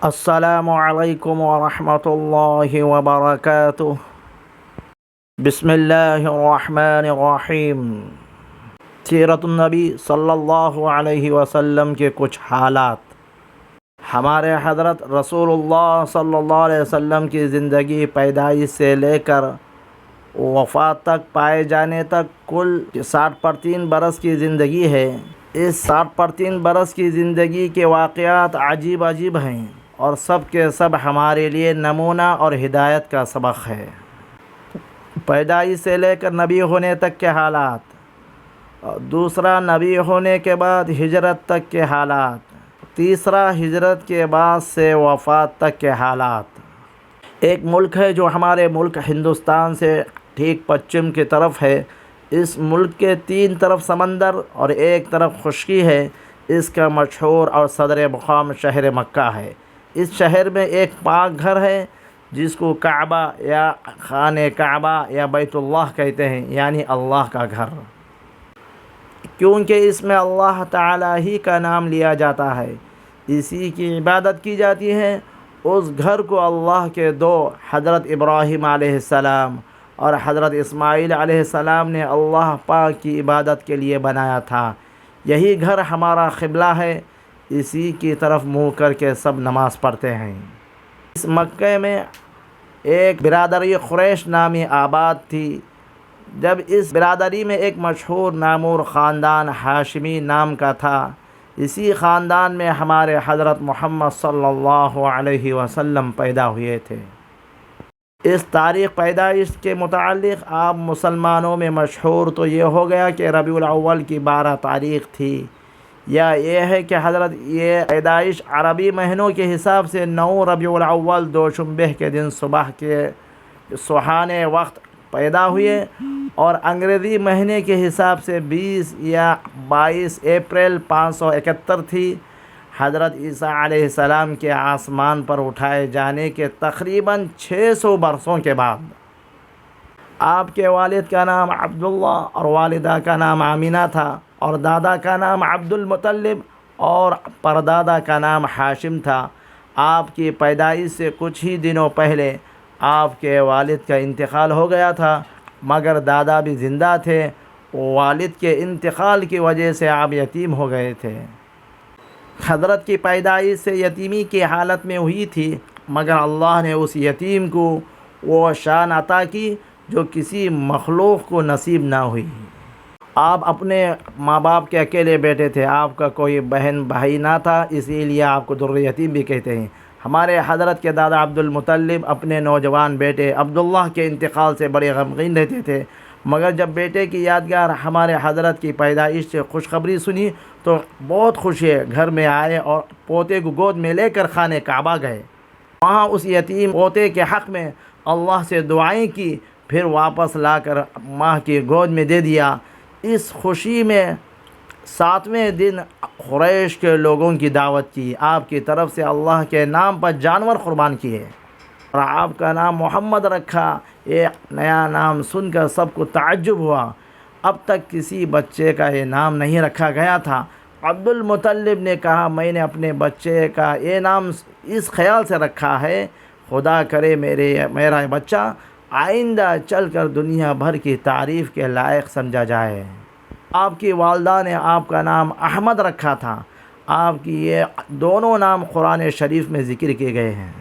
السلام علیکم ورحمۃ اللہ وبرکاتہ۔ بسم اللہ الرحمن الرحیم۔ سیرت النبی صلی اللہ علیہ وسلم کے کچھ حالات۔ ہمارے حضرت رسول اللہ صلی اللہ علیہ وسلم کی زندگی پیدائش سے لے کر وفات تک پائے جانے تک کل 60 برس کی زندگی ہے۔ اس 60 برس کی زندگی کے واقعات عجیب ہیں اور سب کے سب ہمارے لیے نمونہ اور ہدایت کا سبق ہے۔ پیدائش سے لے کر نبی ہونے تک کے حالات، دوسرا نبی ہونے کے بعد ہجرت تک کے حالات، تیسرا ہجرت کے بعد سے وفات تک کے حالات۔ ایک ملک ہے جو ہمارے ملک ہندوستان سے ٹھیک پچھم کی طرف ہے۔ اس ملک کے 3 طرف سمندر اور ایک طرف خشکی ہے۔ اس کا مشہور اور صدر مقام شہر مکہ ہے۔ اس شہر میں ایک پاک گھر ہے جس کو کعبہ یا خانہ کعبہ یا بیت اللہ کہتے ہیں، یعنی اللہ کا گھر، کیونکہ اس میں اللہ تعالیٰ ہی کا نام لیا جاتا ہے، اسی کی عبادت کی جاتی ہے۔ اس گھر کو اللہ کے 2 حضرت ابراہیم علیہ السلام اور حضرت اسماعیل علیہ السلام نے اللہ پاک کی عبادت کے لیے بنایا تھا۔ یہی گھر ہمارا قبلہ ہے، اسی کی طرف منہ کر کے سب نماز پڑھتے ہیں۔ اس مکے میں ایک برادری قریش نامی آباد تھی۔ جب اس برادری میں ایک مشہور نامور خاندان ہاشمی نام کا تھا، اسی خاندان میں ہمارے حضرت محمد صلی اللہ علیہ وسلم پیدا ہوئے تھے۔ اس تاریخ پیدائش کے متعلق آپ مسلمانوں میں مشہور تو یہ ہو گیا کہ ربیع الاول کی 12 تاریخ تھی، یا یہ ہے کہ حضرت یہ پیدائش عربی مہینوں کے حساب سے 9 ربیع الاول دوشنبہ کے دن صبح کے سہانے وقت پیدا ہوئے، اور انگریزی مہینے کے حساب سے 20 یا 22 اپریل 571 تھی۔ حضرت عیسیٰ علیہ السلام کے آسمان پر اٹھائے جانے کے تقریباً 600 برسوں کے بعد آپ کے والد کا نام عبداللہ اور والدہ کا نام آمینہ تھا، اور دادا کا نام عبد المطلب اور پردادا کا نام ہاشم تھا۔ آپ کی پیدائش سے کچھ ہی دنوں پہلے آپ کے والد کا انتقال ہو گیا تھا، مگر دادا بھی زندہ تھے۔ والد کے انتقال کی وجہ سے آپ یتیم ہو گئے تھے۔ حضرت کی پیدائش سے یتیمی کی حالت میں ہوئی تھی، مگر اللہ نے اس یتیم کو وہ شان عطا کی جو کسی مخلوق کو نصیب نہ ہوئی۔ آپ اپنے ماں باپ کے اکیلے بیٹے تھے، آپ کا کوئی بہن بھائی نہ تھا، اسی لیے آپ کو در یتیم بھی کہتے ہیں۔ ہمارے حضرت کے دادا عبد المطلب اپنے نوجوان بیٹے عبداللہ کے انتقال سے بڑے غمگین رہتے تھے، مگر جب بیٹے کی یادگار ہمارے حضرت کی پیدائش سے خوشخبری سنی تو بہت خوشی گھر میں آئے اور پوتے کو گود میں لے کر خانہ کعبہ گئے۔ وہاں اس یتیم پوتے کے حق میں اللہ سے دعائیں کی، پھر واپس لا کر ماں کی گود میں دے دیا۔ اس خوشی میں 7ویں دن قریش کے لوگوں کی دعوت کی، آپ کی طرف سے اللہ کے نام پر جانور قربان کیے اور آپ کا نام محمد رکھا۔ ایک نیا نام سن کر سب کو تعجب ہوا، اب تک کسی بچے کا یہ نام نہیں رکھا گیا تھا۔ عبد المطلب نے کہا، میں نے اپنے بچے کا یہ نام اس خیال سے رکھا ہے، خدا کرے میرا بچہ آئندہ چل کر دنیا بھر کی تعریف کے لائق سمجھا جائے۔ آپ کی والدہ نے آپ کا نام احمد رکھا تھا۔ آپ کی یہ دونوں نام قرآن شریف میں ذکر کیے گئے ہیں۔